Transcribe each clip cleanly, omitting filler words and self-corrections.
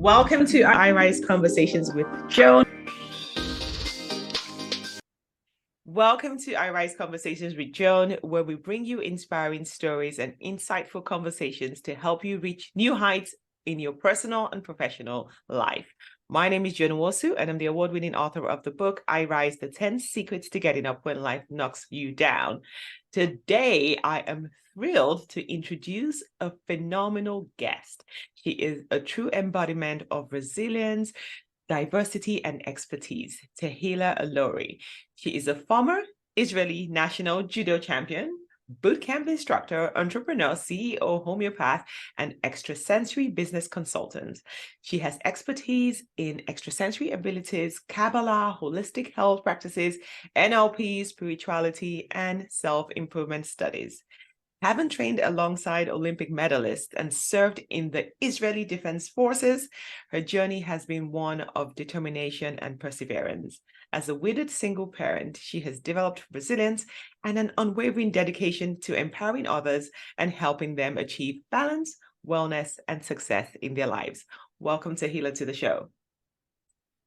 Welcome to iRise Conversations with Joan. Welcome to iRise Conversations with Joan, where we bring you inspiring stories and insightful conversations to help you reach new heights in your personal and professional life. My name is Joan Nwosu, and I'm the award-winning author of the book, iRise, The 10 Secrets to Getting Up When Life Knocks You Down. Today, I am thrilled to introduce a phenomenal guest. She is a true embodiment of resilience, diversity, and expertise, Tehilla Aloni. She is a former Israeli National Judo Champion, bootcamp instructor, entrepreneur, CEO, homeopath, and extrasensory business consultant. She has expertise in extrasensory abilities, Kabbalah, holistic health practices, NLP, spirituality, and self-improvement studies. Having trained alongside Olympic medalists and served in the Israeli Defense Forces, her journey has been one of determination and perseverance. As a widowed single parent, she has developed resilience and an unwavering dedication to empowering others and helping them achieve balance, wellness, and success in their lives. Welcome, Tehilla, to the show.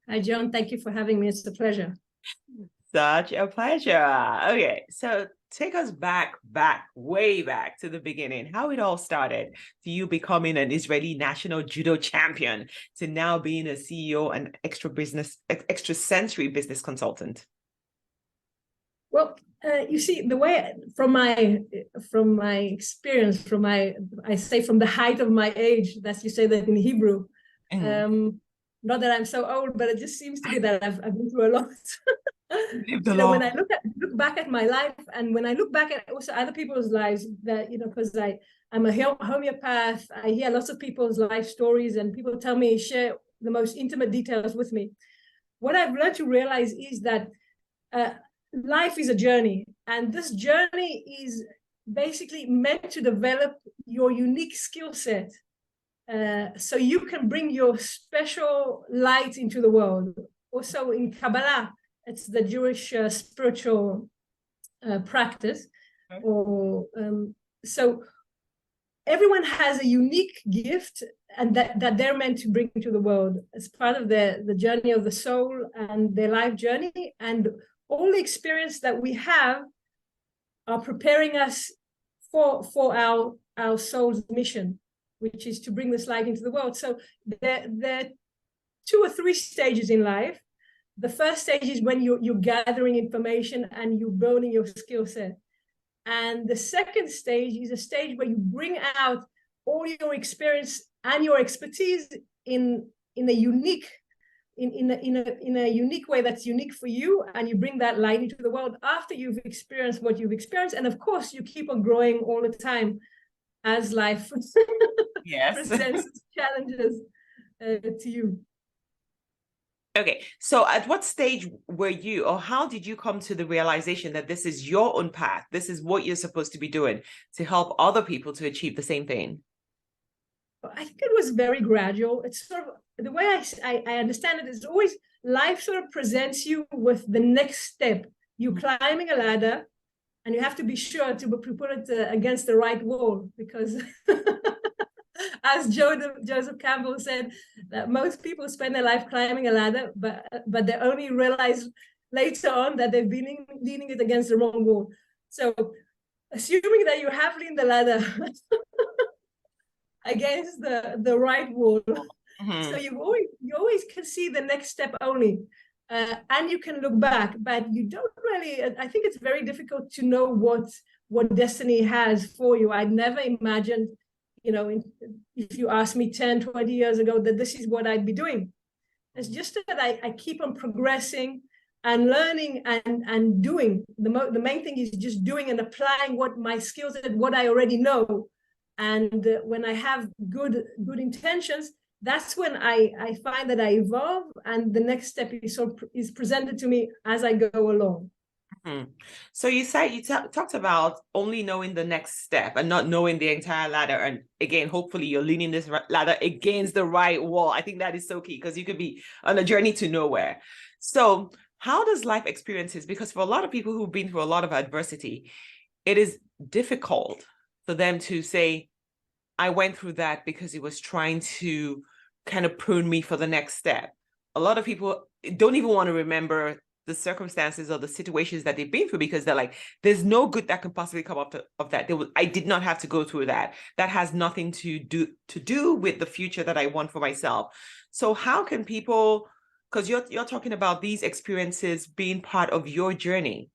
Hi, Joan. Thank you for having me. It's a pleasure. Such a pleasure. Okay, so take us way back to the beginning, how it all started, to you becoming an Israeli National Judo Champion, to now being a CEO and extrasensory business consultant. Well, you see, the way from my experience, from the height of my age, that's you say that in Hebrew. Not that I'm so old, but it just seems to be that I've been through a lot. When I look back at my life, and when I look back at also other people's lives, that because I'm a homeopath, I hear lots of people's life stories, and people share the most intimate details with me. What I've learned to realize is that life is a journey, and this journey is basically meant to develop your unique skill set, so you can bring your special light into the world. Also in Kabbalah, it's the Jewish spiritual practice. So everyone has a unique gift, and that they're meant to bring to the world as part of the journey of the soul and their life journey. And all the experience that we have are preparing us for our soul's mission, which is to bring this light into the world. So there are 2 or 3 stages in life. The first stage is when you're gathering information and you're building your skill set. And the second stage is a stage where you bring out all your experience and your expertise in a unique way that's unique for you, and you bring that light into the world after you've experienced what you've experienced. And of course, you keep on growing all the time as life presents challenges to you. Okay, so at what stage were you, or how did you come to the realization that this is your own path? This is what you're supposed to be doing to help other people to achieve the same thing? I think it was very gradual. It's sort of the way I understand it is always life sort of presents you with the next step. You're climbing a ladder, and you have to be sure to put it against the right wall, because as Joseph Campbell said, that most people spend their life climbing a ladder, but they only realize later on that they've been leaning it against the wrong wall. So assuming that you have leaned the ladder against the right wall, so you always can see the next step only, and you can look back, but you don't really. I think it's very difficult to know what destiny has for you. I'd never imagined, if you asked me 10, 20 years ago, that this is what I'd be doing. It's just that I keep on progressing and learning and doing. The main thing is just doing and applying what my skills and what I already know. And when I have good intentions, that's when I find that I evolve, and the next step is presented to me as I go along. So you said you talked about only knowing the next step and not knowing the entire ladder. And again, hopefully you're leaning this ladder against the right wall. I think that is so key, because you could be on a journey to nowhere. So how does life experiences, because for a lot of people who've been through a lot of adversity, it is difficult for them to say, I went through that because it was trying to kind of prune me for the next step. A lot of people don't even want to remember the circumstances or the situations that they've been through, because they're like, there's no good that can possibly come up of that. I did not have to go through that. That has nothing to do with the future that I want for myself. So how can people, because you're talking about these experiences being part of your journey,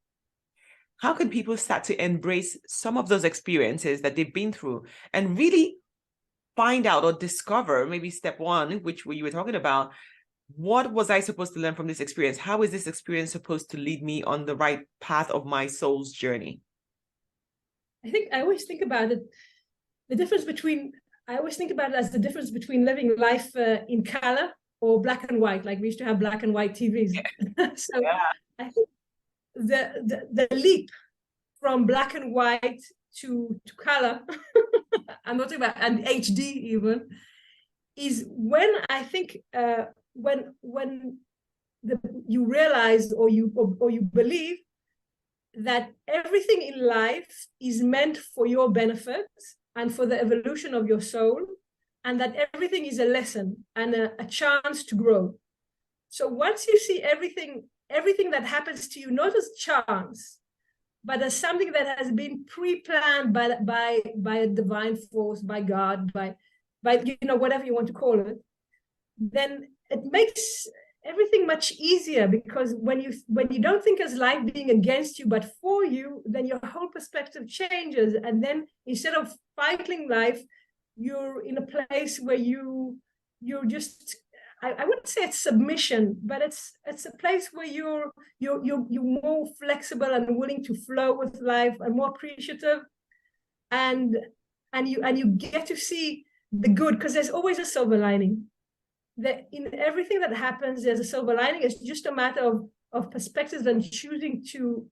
how can people start to embrace some of those experiences that they've been through and really find out or discover, maybe step one, which you were talking about, what was I supposed to learn from this experience? How is this experience supposed to lead me on the right path of my soul's journey? I think I always think about it, I always think about it as the difference between living life in color or black and white, like we used to have black and white TVs. So yeah. I think the leap from black and white to color, I'm not talking about and HD even, is when I think when you realize or you believe that everything in life is meant for your benefit and for the evolution of your soul, and that everything is a lesson and a chance to grow. So once you see everything that happens to you not as chance, but as something that has been pre-planned by a divine force, by God, by whatever you want to call it, then it makes everything much easier, because when you don't think as life being against you but for you, then your whole perspective changes, and then instead of fighting life, you're in a place where you're just, I wouldn't say it's submission, but it's a place where you're more flexible and willing to flow with life and more appreciative, and you get to see the good, because there's always a silver lining. That in everything that happens, there's a silver lining. It's just a matter of perspectives and choosing to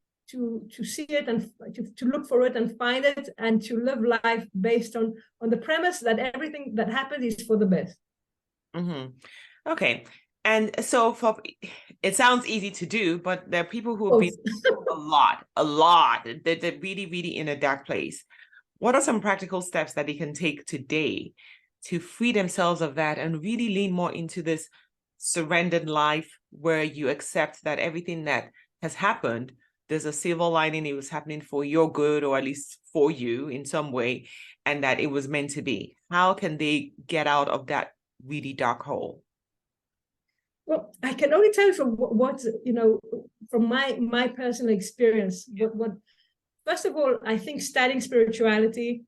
see it and to look for it and find it, and to live life based on the premise that everything that happens is for the best. Mm-hmm. Okay. And so it sounds easy to do, but there are people who have been a lot. They're really, really in a dark place. What are some practical steps that they can take today to free themselves of that and really lean more into this surrendered life, where you accept that everything that has happened, there's a silver lining, it was happening for your good, or at least for you in some way, and that it was meant to be? How can they get out of that really dark hole? Well, I can only tell you from my personal experience, what first of all, I think studying spirituality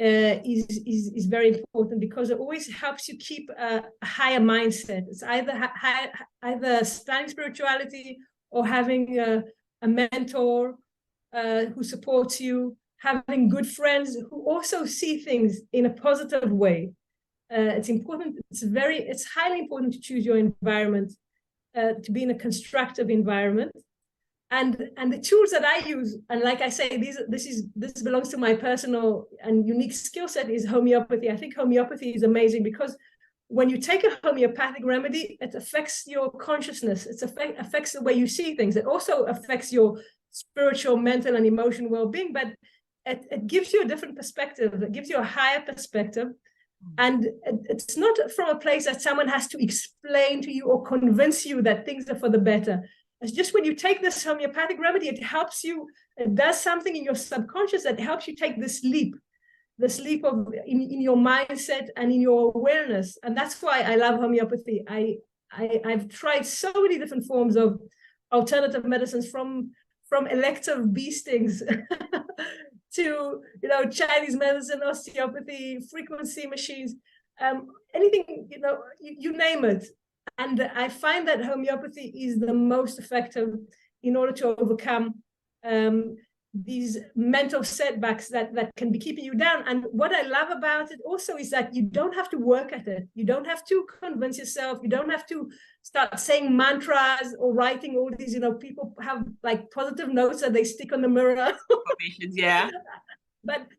is very important, because it always helps you keep a higher mindset. It's either studying spirituality or having a mentor who supports you, having good friends who also see things in a positive way. It's important. It's highly important to choose your environment, to be in a constructive environment. And the tools that I use, and like I say, this belongs to my personal and unique skill set, is homeopathy. I think homeopathy is amazing, because when you take a homeopathic remedy, it affects your consciousness. It affects the way you see things. It also affects your spiritual, mental, and emotional well-being, but it gives you a different perspective. It gives you a higher perspective. And it's not from a place that someone has to explain to you or convince you that things are for the better. It's just when you take this homeopathic remedy, it helps you, it does something in your subconscious that helps you take this leap of in your mindset and in your awareness. And that's why I love homeopathy. I've tried so many different forms of alternative medicines, from elective bee stings to Chinese medicine, osteopathy, frequency machines, anything, you name it. And I find that homeopathy is the most effective in order to overcome these mental setbacks that can be keeping you down. And what I love about it also is that you don't have to work at it. You don't have to convince yourself. You don't have to start saying mantras or writing all these, people have like positive notes that they stick on the mirror. Yeah.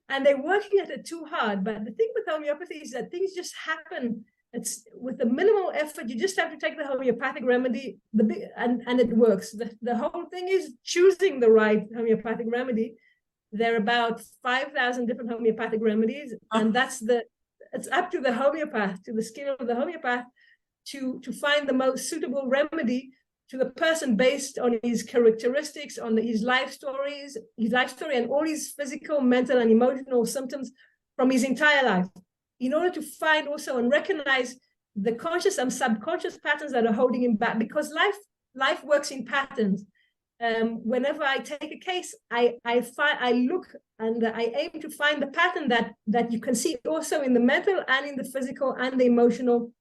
And they're working at it too hard. But the thing with homeopathy is that things just happen. It's with the minimal effort. You just have to take the homeopathic remedy, and it works. The whole thing is choosing the right homeopathic remedy. There are about 5,000 different homeopathic remedies, and that's the it's up to the homeopath, to the skill of the homeopath, to find the most suitable remedy to the person based on his characteristics, on his life story, and all his physical, mental, and emotional symptoms from his entire life, in order to find also and recognize the conscious and subconscious patterns that are holding him back. Because life works in patterns. Whenever I take a case, I look and I aim to find the pattern that you can see also in the mental and in the physical and the emotional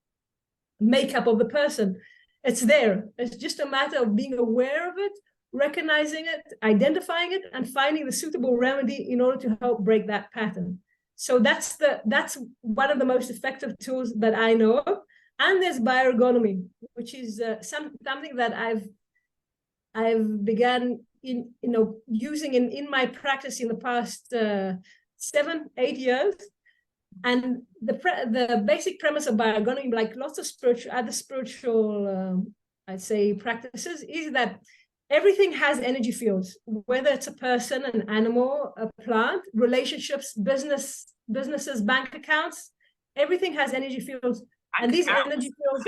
makeup of the person. It's there. It's just a matter of being aware of it, recognizing it, identifying it, and finding the suitable remedy in order to help break that pattern. So that's one of the most effective tools that I know of. And there's bioergonomy, which is something that I've begun using in my practice in the past 7-8 years. And the basic premise of bioergonomy, like lots of spiritual I'd say practices, is that everything has energy fields, whether it's a person, an animal, a plant, relationships, businesses, bank accounts. Everything has energy fields, and these energy fields.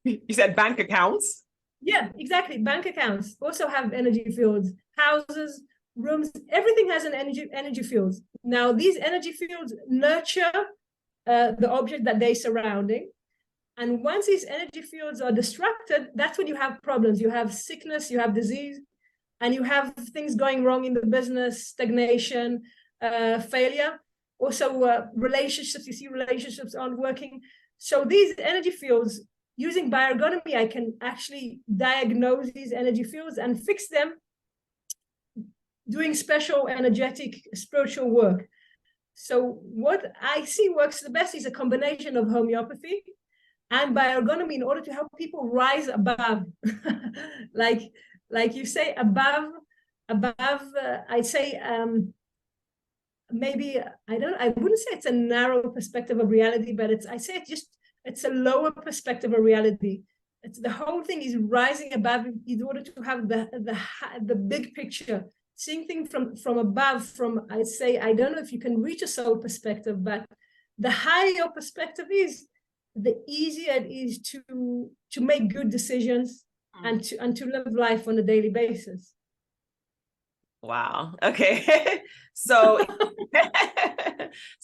You said bank accounts? Yeah, exactly. Bank accounts also have energy fields. Houses, rooms, everything has an energy fields. Now, these energy fields nurture the object that they're surrounding. And once these energy fields are disrupted, that's when you have problems. You have sickness, you have disease, and you have things going wrong in the business, stagnation, failure. Also, relationships, you see relationships aren't working. So these energy fields, using bioergonomy, I can actually diagnose these energy fields and fix them, doing special energetic spiritual work. So what I see works the best is a combination of homeopathy and bioergonomy in order to help people rise above, like you say, above. I'd say maybe I wouldn't say it's a narrow perspective of reality, but it's a lower perspective of reality. It's the whole thing is rising above in order to have the big picture, seeing things from above. I'd say, I don't know if you can reach a soul perspective, but the higher your perspective is, the easier it is to make good decisions and to live life on a daily basis. Wow. Okay. So,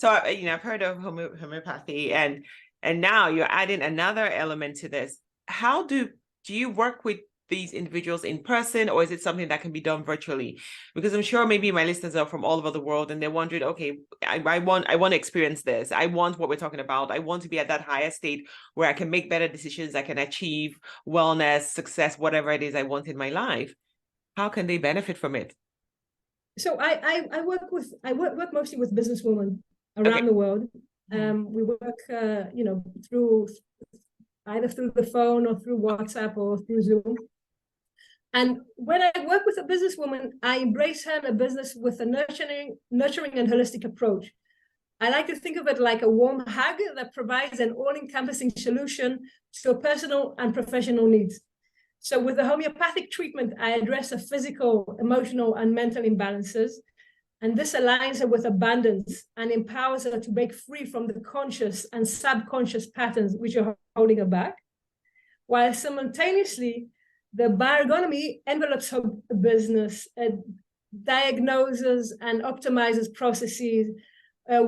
I've heard of homeopathy, and now you're adding another element to this. How do you work with these individuals in person, or is it something that can be done virtually? Because I'm sure maybe my listeners are from all over the world and they're wondering, okay, I want to experience this. I want what we're talking about. I want to be at that higher state where I can make better decisions. I can achieve wellness, success, whatever it is I want in my life. How can they benefit from it? So I work mostly with businesswomen around the world. We work through either through the phone or through WhatsApp or through Zoom. And when I work with a businesswoman, I embrace her in a business with a nurturing and holistic approach. I like to think of it like a warm hug that provides an all-encompassing solution to her personal and professional needs. So with the homeopathic treatment, I address her physical, emotional, and mental imbalances. And this aligns her with abundance and empowers her to break free from the conscious and subconscious patterns which are holding her back, while simultaneously the bioergonomy envelopes her business, diagnoses and optimizes processes.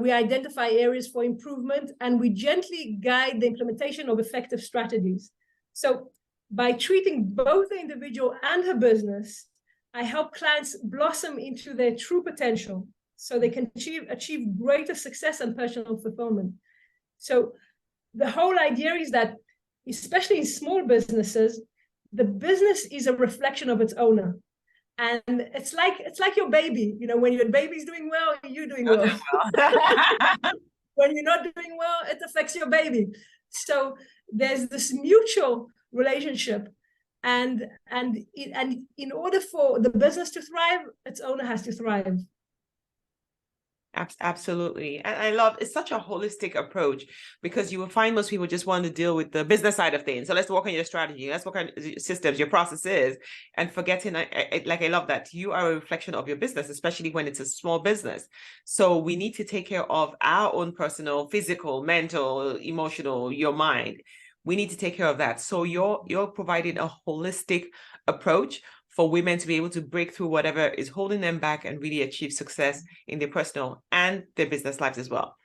We identify areas for improvement, and we gently guide the implementation of effective strategies. So by treating both the individual and her business, I help clients blossom into their true potential so they can achieve greater success and personal fulfillment. So the whole idea is that, especially in small businesses, the business is a reflection of its owner. And it's like your baby. When your baby's doing well, you're doing well. When you're not doing well, it affects your baby. So there's this mutual relationship. And in order for the business to thrive, its owner has to thrive. Absolutely. And I love it's such a holistic approach, because you will find most people just want to deal with the business side of things. So let's work on your strategy, let's work on your systems, your processes, and forgetting, I love that you are a reflection of your business, especially when it's a small business. So we need to take care of our own personal, physical, mental, emotional, your mind. We need to take care of that. So you're providing a holistic approach for women to be able to break through whatever is holding them back and really achieve success in their personal and their business lives as well.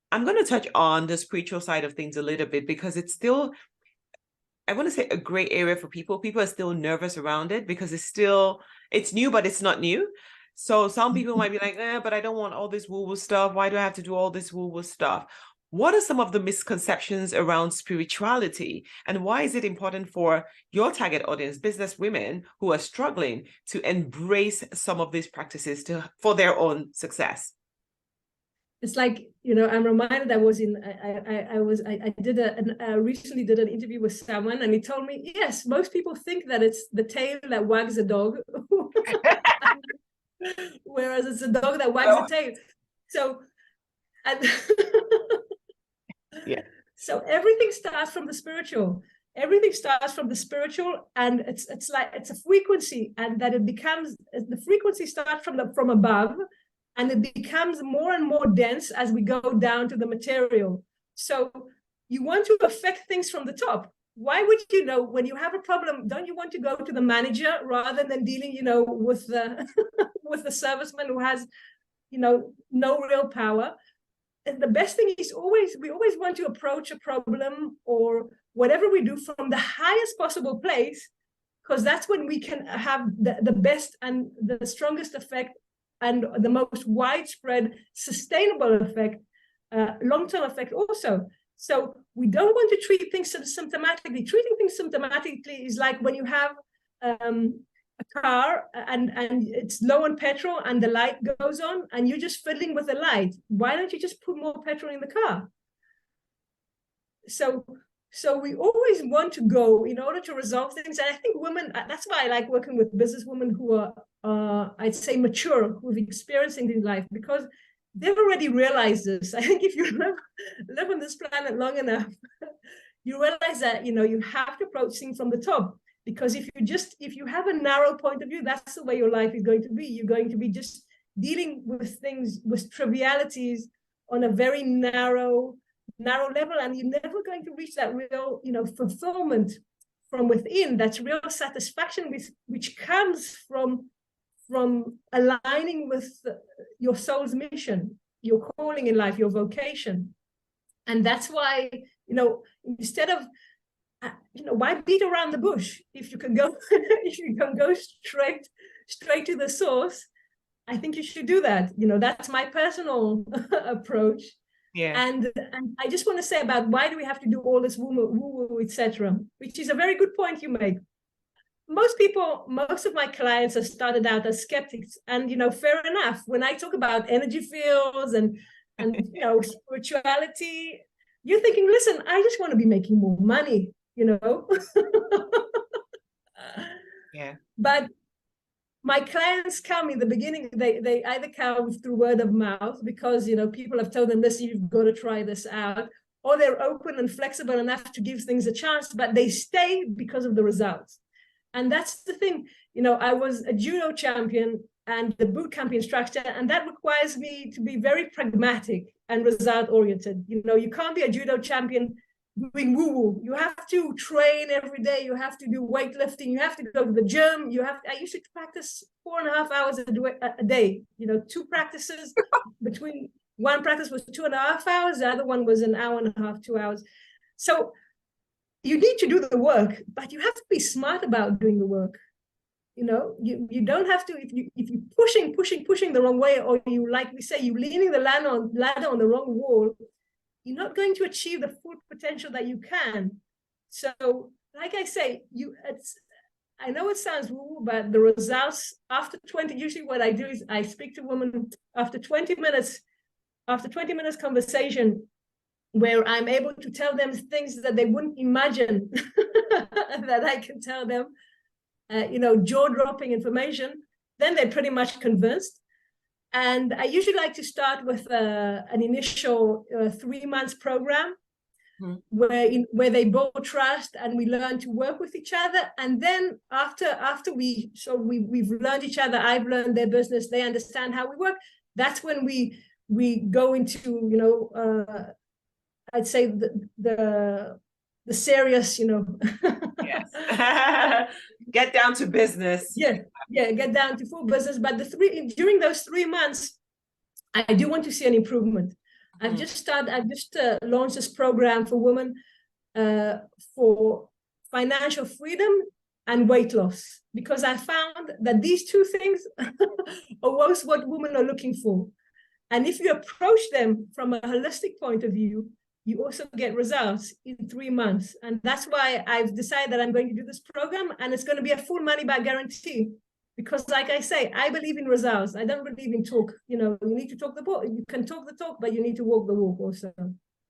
I'm going to touch on the spiritual side of things a little bit, because it's still, I want to say, a gray area for people. People are still nervous around it because it's new, but it's not new. So some people might be like, but I don't want all this woo-woo stuff. Why do I have to do all this woo-woo stuff? What are some of the misconceptions around spirituality, and why is it important for your target audience, business women who are struggling, to embrace some of these practices for their own success? It's like, I'm reminded I recently did an interview with someone, and he told me, yes, most people think that it's the tail that wags the dog, whereas it's the dog that wags the tail. So, and yeah. So everything starts from the spiritual. Everything starts from the spiritual, and it's like it's a frequency, and that it becomes, the frequency starts from above, and it becomes more and more dense as we go down to the material. So you want to affect things from the top. Why would when you have a problem, don't you want to go to the manager rather than dealing, with the with the serviceman who has, no real power? And the best thing is we always want to approach a problem or whatever we do from the highest possible place, because that's when we can have the best and the strongest effect and the most widespread sustainable effect, long-term effect also. So we don't want to treat things symptomatically. Treating things symptomatically is like when you have a car and it's low on petrol and the light goes on and you're just fiddling with the light. Why don't you just put more petrol in the car? So we always want to go in order to resolve things. And I think women, that's why I like working with business women who are, I'd say, mature, who've experienced things in life, because they've already realized this. I think if you live on this planet long enough, you realize that, you have to approach things from the top. Because if you have a narrow point of view, that's the way your life is going to be. You're going to be just dealing with things, with trivialities on a very narrow level, and you're never going to reach that real, fulfillment from within. That's real satisfaction, which comes from aligning with your soul's mission, your calling in life, your vocation. And that's why, instead of why beat around the bush if you can go straight to the source? I think you should do that. That's my personal approach. Yeah. And I just want to say about why do we have to do all this woo-woo, etc., which is a very good point you make. Most of my clients have started out as skeptics, and fair enough. When I talk about energy fields and spirituality, you're thinking, listen, I just want to be making more money. Yeah. But my clients come in the beginning, they either come through word of mouth because people have told them this, you've got to try this out, or they're open and flexible enough to give things a chance, but they stay because of the results. And that's the thing. I was a judo champion and the boot camp instructor, and that requires me to be very pragmatic and result oriented. You can't be a judo champion doing woo-woo. You have to train every day. You have to do weightlifting. You have to go to the gym. I used to practice 4.5 hours a day. 2 practices between one practice was 2.5 hours. The other one was 1.5 hours, 2 hours. So you need to do the work, but you have to be smart about doing the work. You don't have to, if you pushing the wrong way, or you, like we say, you leaning the ladder on the wrong wall, you're not going to achieve the full potential that you can. So, like I say, I know it sounds woo, but the results after 20, usually what I do is I speak to women after 20 minutes conversation, where I'm able to tell them things that they wouldn't imagine that I can tell them, jaw-dropping information. Then they're pretty much convinced. And I usually like to start with an initial 3 months program where they both trust and we learn to work with each other. And then after we've learned each other, I've learned their business, they understand how we work. That's when we go into, you know, I'd say the serious, you know. Yes. Get down to business. Yeah, get down to full business. But during those 3 months, I do want to see an improvement. I've just launched this program for women for financial freedom and weight loss, because I found that these two things are what women are looking for. And if you approach them from a holistic point of view, you also get results in 3 months. And that's why I've decided that I'm going to do this program, and it's going to be a full money back guarantee. Because like I say, I believe in results. I don't believe in talk. You know, you need to talk the talk. You can talk the talk, but you need to walk the walk also.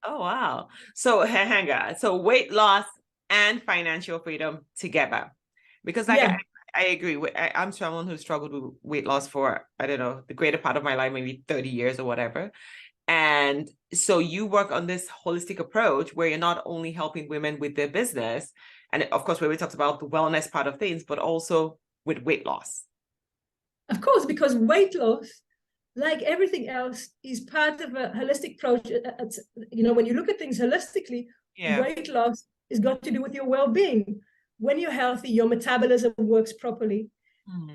Oh, wow. So hang on. So weight loss and financial freedom together. Because like I agree. I'm someone who struggled with weight loss for, I don't know, the greater part of my life, maybe 30 years or whatever. And so you work on this holistic approach where you're not only helping women with their business, and of course, where we talked about the wellness part of things, but also with weight loss. Of course, because weight loss, like everything else, is part of a holistic approach. You know, when you look at things holistically, weight loss is got to do with your well-being. When you're healthy, your metabolism works properly.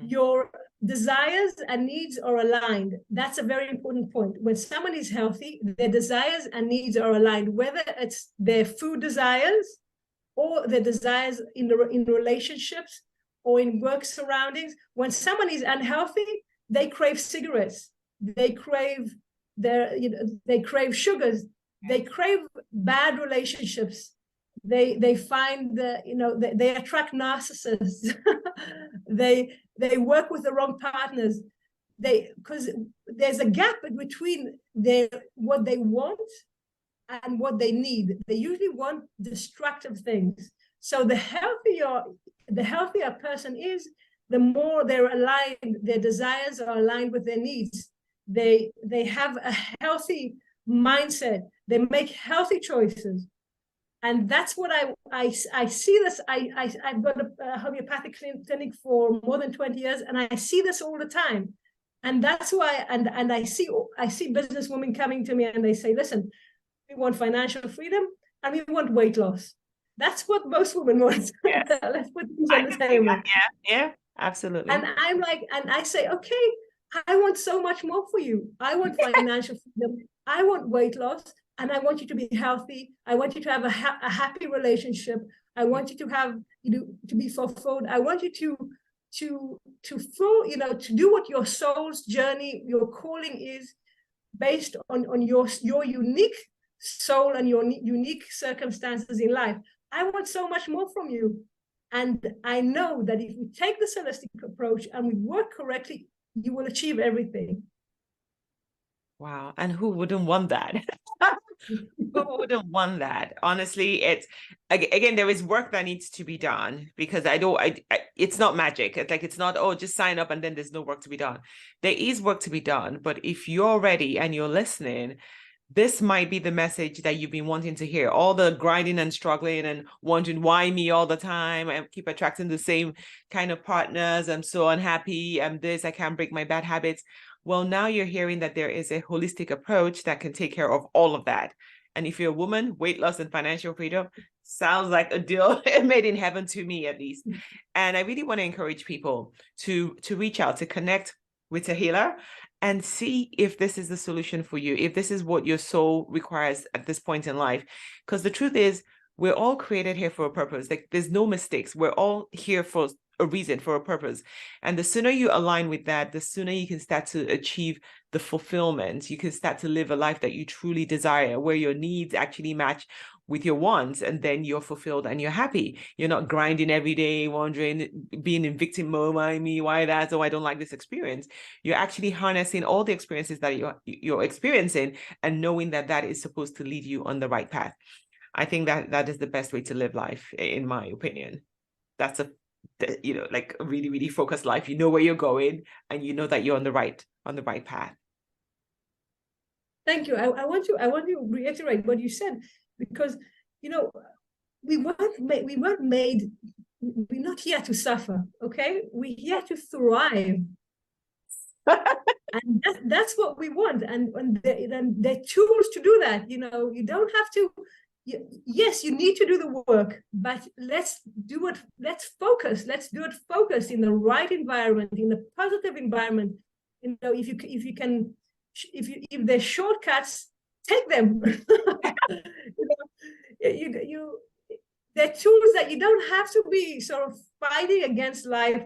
Your desires and needs are aligned. That's a very important point. When someone is healthy, their desires and needs are aligned, whether it's their food desires or their desires in relationships or in work surroundings. When someone is unhealthy, they crave cigarettes, they crave they crave sugars, they crave bad relationships. They find they attract narcissists. they work with the wrong partners. Because there's a gap between what they want and what they need. They usually want destructive things. So the healthier a person is, the more they're aligned, their desires are aligned with their needs. They have a healthy mindset. They make healthy choices. And that's what I see this. I've got a homeopathic clinic for more than 20 years, and I see this all the time. And that's why, and I see businesswomen coming to me and they say, listen, we want financial freedom and we want weight loss. That's what most women want. Yes. Let's put things on the table. Yeah, absolutely. And I'm like, and I say, okay, I want so much more for you. I want financial freedom. I want weight loss, and I want you to be healthy. I want you to have a happy relationship. I want you to have, to be fulfilled. I want you to do what your soul's journey, your calling is, based on your unique soul and your unique circumstances in life. I want so much more from you. And I know that if we take this holistic approach and we work correctly, you will achieve everything. Wow. And who wouldn't want that? Who wouldn't want that? Honestly, it's again, there is work that needs to be done, because it's not magic. It's like, it's not, oh, just sign up and then there's no work to be done. There is work to be done. But if you're ready and you're listening, this might be the message that you've been wanting to hear. All the grinding and struggling and wondering why me all the time. I keep attracting the same kind of partners. I'm so unhappy. I'm this, I can't break my bad habits. Well, now you're hearing that there is a holistic approach that can take care of all of that. And if you're a woman, weight loss and financial freedom sounds like a deal made in heaven to me, at least. And I really want to encourage people to reach out, to connect with Tehilla and see if this is the solution for you, if this is what your soul requires at this point in life. Because the truth is, we're all created here for a purpose. Like, there's no mistakes. We're all here for a reason, for a purpose. And the sooner you align with that, the sooner you can start to achieve the fulfillment. You can start to live a life that you truly desire, where your needs actually match with your wants, and then you're fulfilled and you're happy. You're not grinding every day, wondering, being in victim mode, why me, why that, oh, I don't like this experience. You're actually harnessing all the experiences that you're experiencing and knowing that that is supposed to lead you on the right path. I think that is the best way to live life, in my opinion. That's like a really, really focused life. You know where you're going, and you know that you're on the right on the right path? Thank you. I want to reiterate what you said, because we're not here to suffer. Okay, we're here to thrive. And that's what we want, and the tools to do that. You don't have to. Yes, you need to do the work, but let's do it. Let's focus. Let's do it focused in the right environment, in the positive environment. If there's shortcuts, take them. They're tools that you don't have to be sort of fighting against life.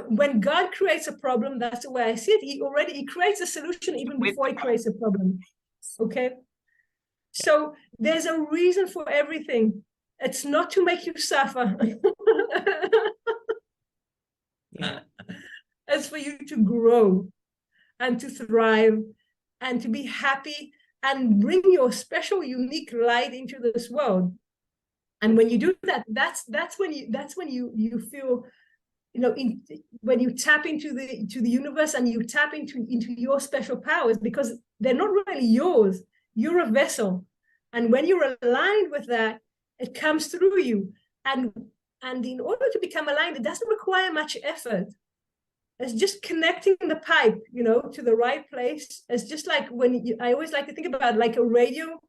When God creates a problem, that's the way I see it. He creates a solution even before he creates a problem. Okay. So there's a reason for everything. It's not to make you suffer. Yeah. It's for you to grow and to thrive and to be happy and bring your special, unique light into this world. And when you do that, that's when you feel, when you tap into the universe and you tap into your special powers, because they're not really yours. You're a vessel, and when you're aligned with that, it comes through you. And in order to become aligned, it doesn't require much effort. It's just connecting the pipe, to the right place. It's just like I always like to think about like a radio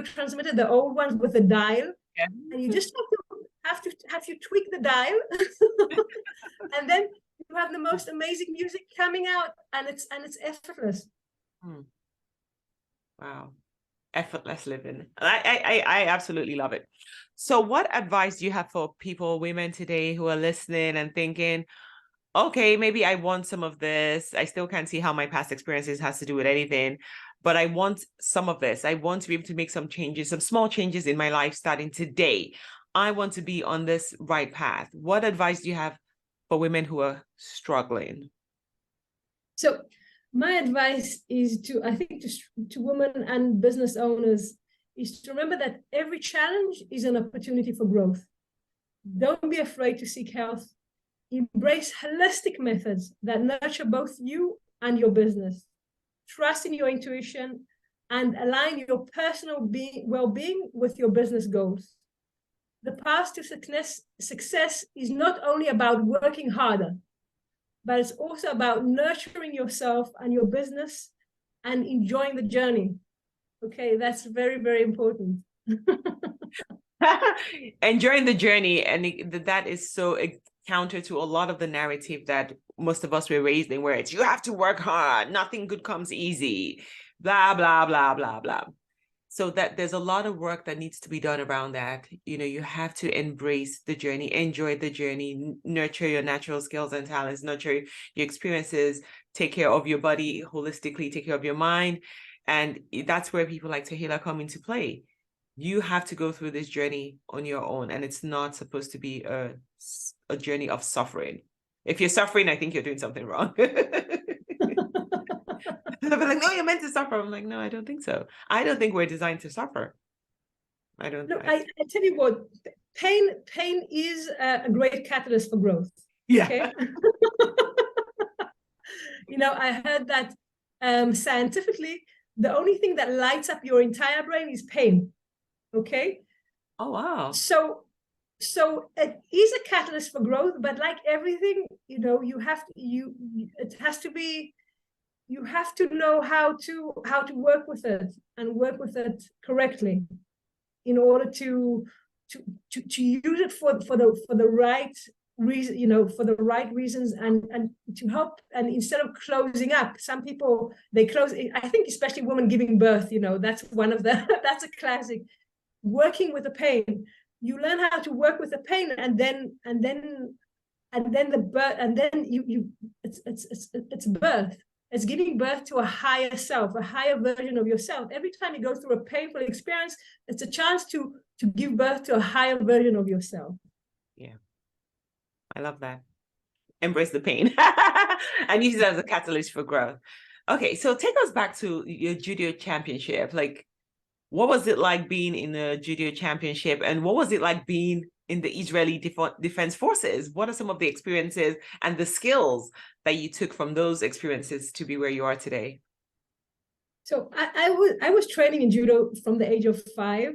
transmitter, the old ones with the dial. Yeah. And you just have to tweak the dial, and then you have the most amazing music coming out, and it's effortless. Wow, effortless living. I absolutely love it. So, what advice do you have for people, women today, who are listening and thinking, okay, maybe I want some of this. I still can't see how my past experiences has to do with anything, but I want some of this. I want to be able to make some changes, some small changes in my life starting today. I want to be on this right path. What advice do you have for women who are struggling? So my advice is to women and business owners is to remember that every challenge is an opportunity for growth. Don't be afraid to seek help. Embrace holistic methods that nurture both you and your business. Trust in your intuition and align your personal well-being with your business goals. The path to success is not only about working harder, but it's also about nurturing yourself and your business and enjoying the journey. Okay, that's very, very important. Enjoying the journey, and that is so counter to a lot of the narrative that most of us were raised in, where it's you have to work hard, nothing good comes easy, blah, blah, blah, blah, blah. So that there's a lot of work that needs to be done around that. You have to embrace the journey, enjoy the journey, nurture your natural skills and talents, nurture your experiences, take care of your body holistically, take care of your mind. And that's where people like Tehilla come into play. You have to go through this journey on your own, and it's not supposed to be a journey of suffering. If you're suffering, I think you're doing something wrong. They'll be like, no, you're meant to suffer. I'm like, no, I don't think so. I don't think we're designed to suffer. I don't. No, I tell you what, pain is a great catalyst for growth. Yeah. Okay? I heard that scientifically, the only thing that lights up your entire brain is pain. Okay. Oh, wow. So it is a catalyst for growth, but like everything, you have to know how to work with it and work with it correctly in order to use it for the right reason, for the right reasons, and to help. And instead of closing up, some people, they close. I think especially women giving birth, that's one of the that's a classic. Working with the pain, you learn how to work with the pain, and then the birth, and then it's birth. It's giving birth to a higher self, a higher version of yourself. Every time you go through a painful experience, it's a chance to give birth to a higher version of yourself. Yeah, I love that. Embrace the pain and use it as a catalyst for growth. Okay, so take us back to your judo championship. Like, what was it like being in the judo championship, and what was it like being in the Israeli Defense Forces. What are some of the experiences and the skills that you took from those experiences to be where you are today? So I was training in judo from the age of 5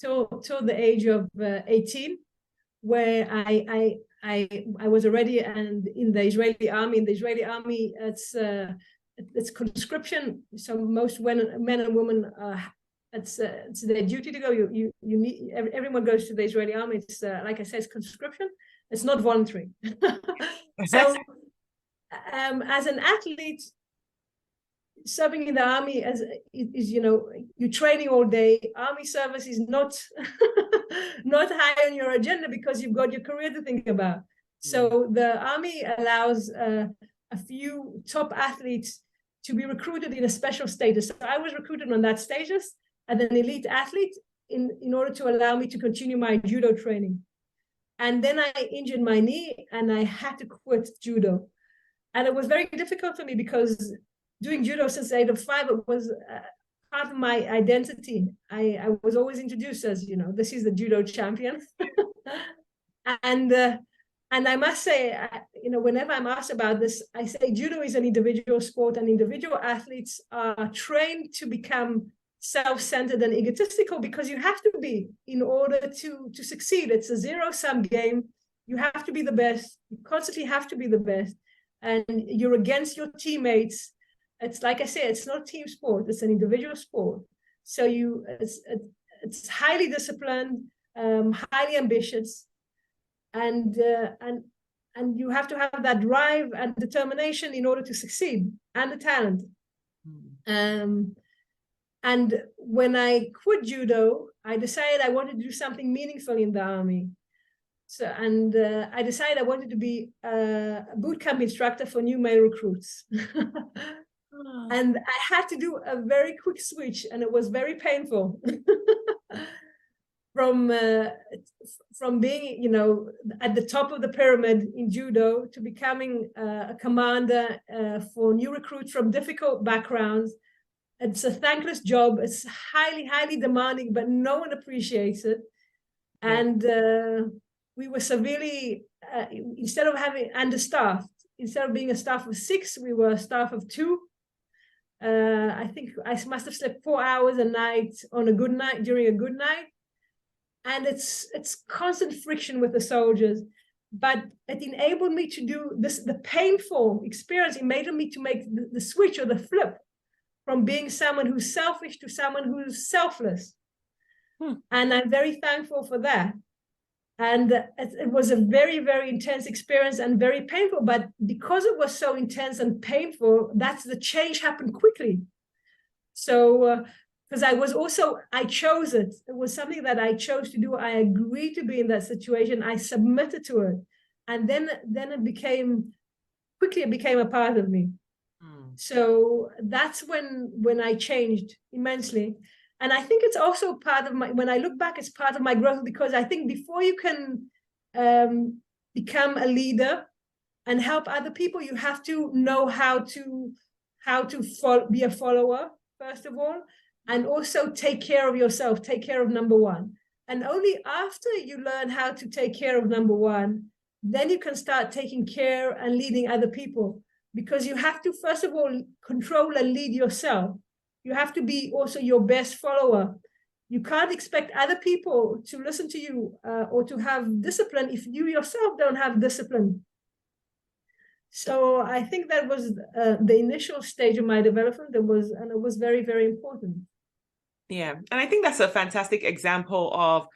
till the age of 18, where I was already and in the Israeli army. In the Israeli army, it's conscription. So most men and women, it's their duty to go. You need, everyone goes to the Israeli army. It's like I said, it's conscription. It's not voluntary. So as an athlete, serving in the army is, you know, you're training all day. Army service is not not high on your agenda because you've got your career to think about. So the army allows a few top athletes to be recruited in a special status. So I was recruited on that status as an elite athlete in order to allow me to continue my judo training. And then I injured my knee and I had to quit judo. And it was very difficult for me because doing judo since the age of 5, it was part of my identity. I was always introduced as, you know, this is the judo champion. And I must say, you know, whenever I'm asked about this, I say judo is an individual sport, and individual athletes are trained to become self-centered and egotistical because you have to be in order to succeed. It's a zero-sum game. You have to be the best. You constantly have to be the best. And you're against your teammates. It's like I say, it's not a team sport. It's an individual sport. So it's highly disciplined, highly ambitious, and you have to have that drive and determination in order to succeed, and the talent. And when I quit judo, I decided I wanted to do something meaningful in the army. So, and I decided I wanted to be a boot camp instructor for new male recruits. And I had to do a very quick switch, and it was very painful. From being, you know, at the top of the pyramid in judo to becoming a commander for new recruits from difficult backgrounds. It's a thankless job. It's highly, highly demanding, but no one appreciates it. And we were severely, instead of having understaffed, instead of being a staff of 6, we were a staff of 2. I think I must have slept 4 hours a night on a good night, during a good night. And it's constant friction with the soldiers. But it enabled me to do this, the painful experience, it made me to make the switch or the flip from being someone who's selfish to someone who's selfless. And I'm very thankful for that. And it was a very, very intense experience and very painful. But because it was so intense and painful, that's the change happened quickly. So, because I chose it. It was something that I chose to do. I agreed to be in that situation. I submitted to it. And then it became a part of me. So that's when I changed immensely. And I think it's also part of when I look back, it's part of my growth, because I think before you can become a leader and help other people, you have to know how to be a follower, first of all, and also take care of yourself, take care of number one. And only after you learn how to take care of number one, then you can start taking care and leading other people, because you have to, first of all, control and lead yourself. You have to be also your best follower. You can't expect other people to listen to you or to have discipline if you yourself don't have discipline. So I think that was the initial stage of my development. It was very, very important. Yeah, and I think that's a fantastic example of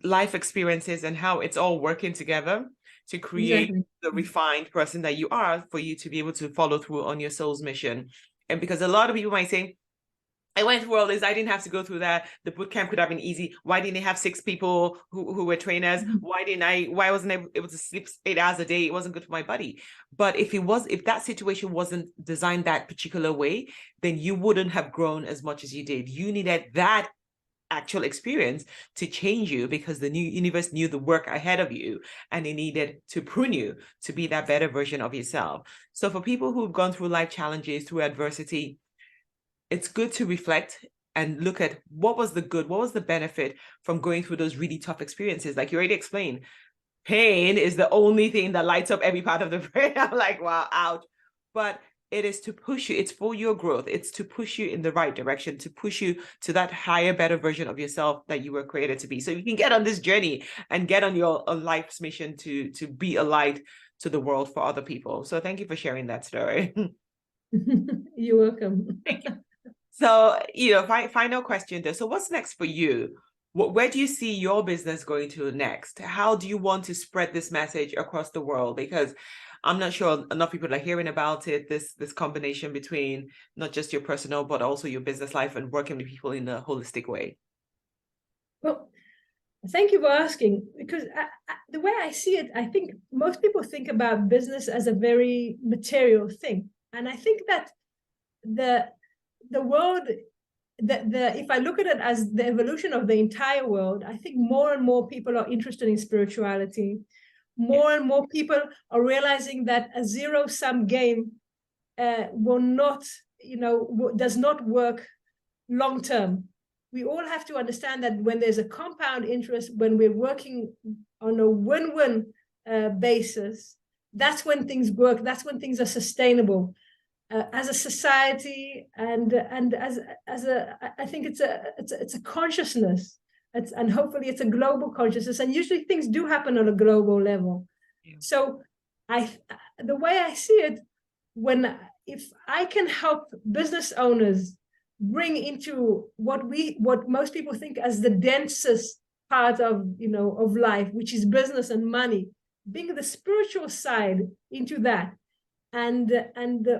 life experiences and how it's all working together to create the refined person that you are, for you to be able to follow through on your soul's mission. And because a lot of people might say, I went through all this, I didn't have to go through that. The boot camp could have been easy. Why didn't they have 6 people who were trainers? Why wasn't I able to sleep 8 hours a day? It wasn't good for my body. But if that situation wasn't designed that particular way, then you wouldn't have grown as much as you did. You needed that actual experience to change you, because the new universe knew the work ahead of you, and it needed to prune you to be that better version of yourself. So for people who've gone through life challenges, through adversity, it's good to reflect and look at what was the good, what was the benefit from going through those really tough experiences. Like you already explained, pain is the only thing that lights up every part of the brain. I'm like, wow, ouch. But it is to push you. It's for your growth. It's to push you in the right direction, to push you to that higher, better version of yourself that you were created to be. So you can get on this journey and get on your life's mission to be a light to the world for other people. So thank you for sharing that story. You're welcome. Thank you. So, final question though. So what's next for you? Where do you see your business going to next? How do you want to spread this message across the world? Because I'm not sure enough people are hearing about it, this combination between not just your personal, but also your business life and working with people in a holistic way. Well, thank you for asking, because the way I see it, I think most people think about business as a very material thing. And I think that the world, if I look at it as the evolution of the entire world, I think more and more people are interested in spirituality. More and more people are realizing that a zero-sum game will not, does not work long-term. We all have to understand that when there's a compound interest, when we're working on a win-win basis, that's when things work. That's when things are sustainable. As a society, and as I think it's a consciousness, and hopefully it's a global consciousness, and usually things do happen on a global level. Yeah. So the way I see it, if I can help business owners bring into what most people think as the densest part of of life, which is business and money, bring the spiritual side into that, and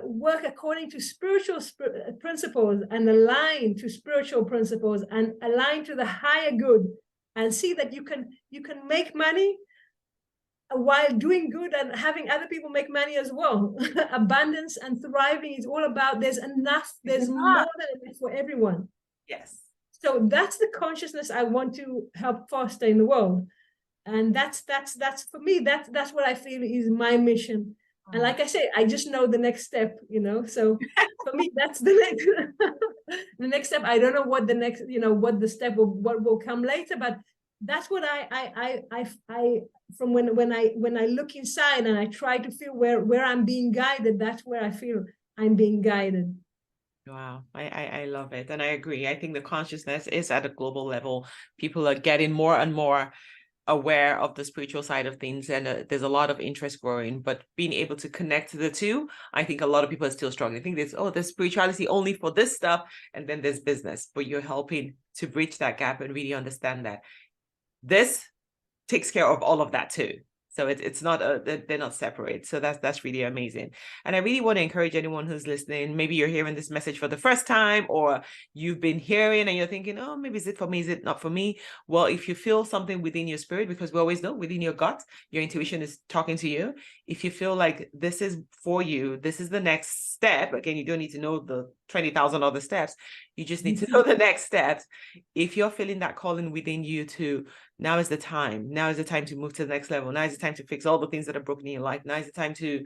work according to spiritual principles, and align to spiritual principles, and align to the higher good, and see that you can make money while doing good and having other people make money as well. Abundance and thriving is all about there's enough, there's more than enough for everyone. Yes. So that's the consciousness I want to help foster in the world. And that's for me, that's what I feel is my mission. And like I say, I just know the next step, so for me, that's the next step. I don't know what the next, what the step what will come later, but that's what I from when I look inside and I try to feel where I'm being guided, that's where I feel I'm being guided. Wow, I love it. And I agree. I think the consciousness is at a global level. People are getting more and more aware of the spiritual side of things, and there's a lot of interest growing, but being able to connect the two, I think a lot of people are still struggling. I think there's spirituality only for this stuff, and then there's business, but you're helping to bridge that gap and really understand that this takes care of all of that too. So it's not they're not separate. So that's really amazing. And I really want to encourage anyone who's listening. Maybe you're hearing this message for the first time, or you've been hearing and you're thinking, oh, maybe is it for me? Is it not for me? Well, if you feel something within your spirit, because we always know within your gut, your intuition is talking to you. If you feel like this is for you, this is the next step. Again, you don't need to know the 20,000 other steps. You just need to know the next steps. If you're feeling that calling within you to, now is the time. Now is the time to move to the next level. Now is the time to fix all the things that are broken in your life. Now is the time to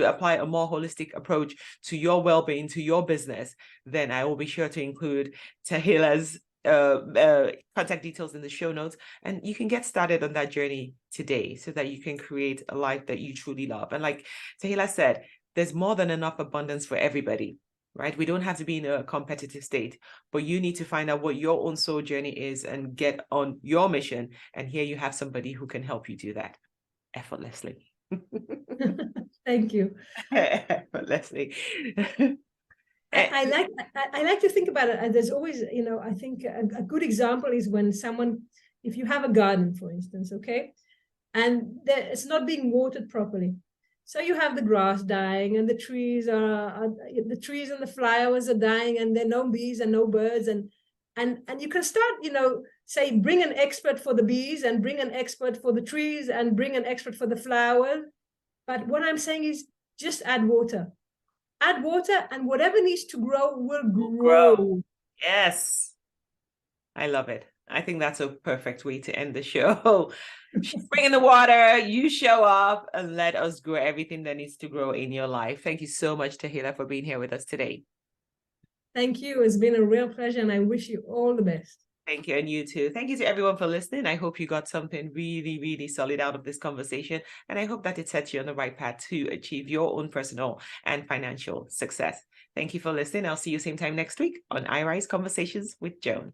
apply a more holistic approach to your well-being, to your business. Then I will be sure to include Tehilla's contact details in the show notes, and you can get started on that journey today so that you can create a life that you truly love. And like Tehilla said, there's more than enough abundance for everybody. Right? We don't have to be in a competitive state, but you need to find out what your own soul journey is and get on your mission. And here you have somebody who can help you do that effortlessly. Thank you. Effortlessly. I like to think about it. And there's always, I think a good example is when if you have a garden, for instance, okay, and it's not being watered properly. So you have the grass dying, and the trees and the flowers are dying, and there are no bees and no birds, and you can start, say, bring an expert for the bees, and bring an expert for the trees, and bring an expert for the flowers. But what I'm saying is just add water, and whatever needs to grow will grow. Yes, I love it. I think that's a perfect way to end the show. Bring in the water, you show up, and let us grow everything that needs to grow in your life. Thank you so much, Tehilla, for being here with us today. Thank you. It's been a real pleasure, and I wish you all the best. Thank you, and you too. Thank you to everyone for listening. I hope you got something really, really solid out of this conversation, and I hope that it sets you on the right path to achieve your own personal and financial success. Thank you for listening. I'll see you same time next week on iRise Conversations with Joan.